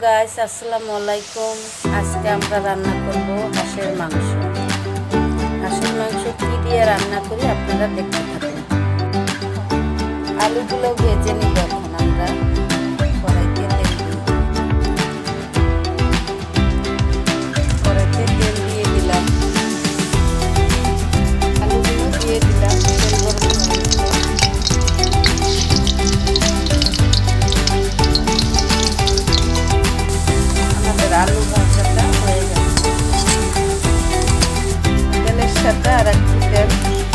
Guys আসসালামু আলাইকুম। আজকে আমরা রান্না করব হাঁসের মাংস। হাঁসের মাংস কি দিয়ে রান্না করি আপনারা দেখতে থাকুন। আলুগুলো ভেজে নিব। এখন আমরা কড়াইতে তেল দিয়ে দিলাম। আলুগুলো দিয়ে দিলাম। তেল গরম হয়ে গেছে। আমাদের আলু ভাজাটা হয়ে গেছে। তেলের সাথে আর একটু তেল দিয়ে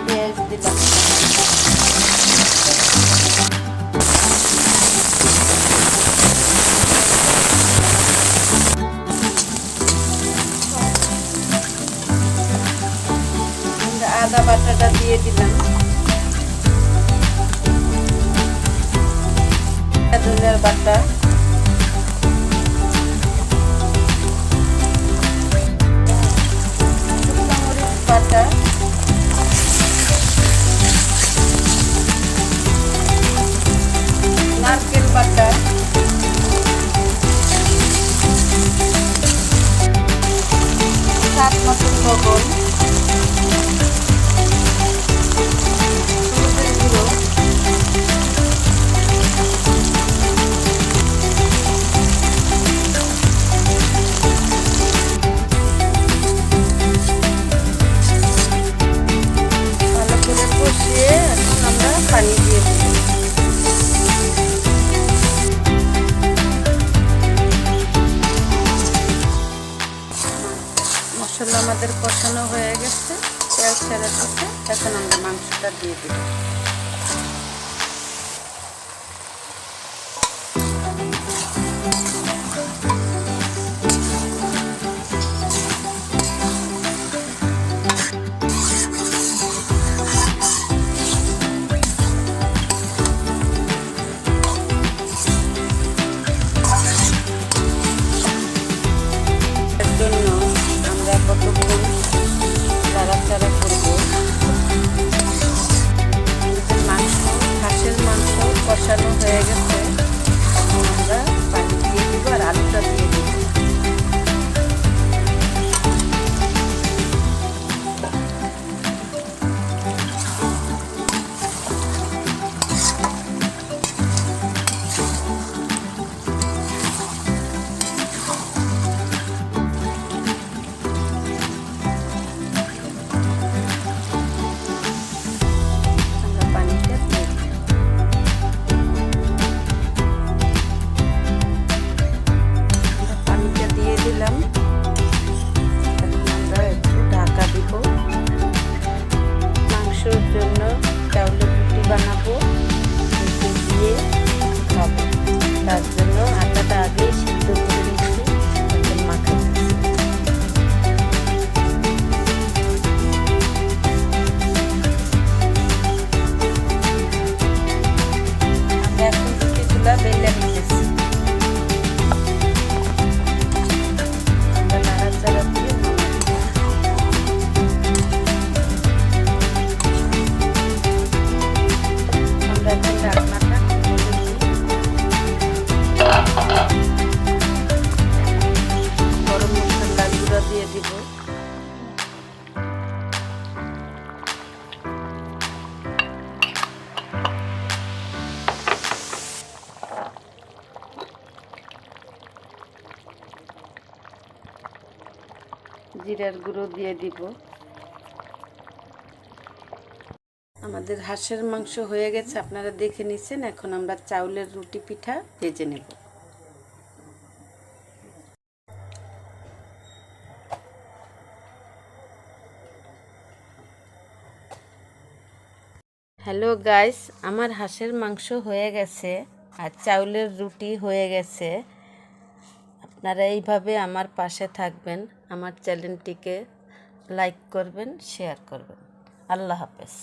পেঁয়াজ দিলাম। আদা বাটাটা দিয়ে দিলাম। ধনিয়ার বাটা, মরিচ বাটা, নারকেল বাটা, স্বাদ মতো লবণ, হলুদের গুঁড়ো, ভালো করে কষিয়ে এখন আমরা পানি দিয়ে দিই। মশলা আমাদের কষানো হয়ে গেছে, তেল ছেড়ে দিচ্ছে। এখন আমরা মাংসটা দিয়ে দিই। এর জন্য আমরা কতক্ষণ নাড়াচাড়া করবো। মাংস, হাঁসের মাংস কষানো হয়ে গেছে। আমরা পানি দিয়ে দিব আর আলুটা দিয়ে দিব। চাউলের রুটি বানাবো, রুটি দিয়ে খাবো। তার জন্য আটাটা আগেই সিদ্ধ করে নিচ্ছি, এখন মাখাই দিচ্ছি। আমরা এখন রুটিগুলা বেলে নিতেছি। আমরা নাড়াচাড়া দিয়ে গরম মশলার গুঁড়া দিয়ে দিব। জিরার গুঁড়ো দিয়ে দিব। আমাদের হাঁসের মাংস হয়ে গেছে, আপনারা দেখে নিছেন। এখন আমরা চাউলের রুটি পিঠা ভেজে নেব। হ্যালো গাইস, আমার হাঁসের মাংস হয়ে গেছে আর চাউলের রুটি হয়ে গেছে। আপনারা এইভাবে আমার পাশে থাকবেন, আমার চ্যানেলটিকে লাইক করবেন, শেয়ার করবেন। আল্লাহ হাফেজ।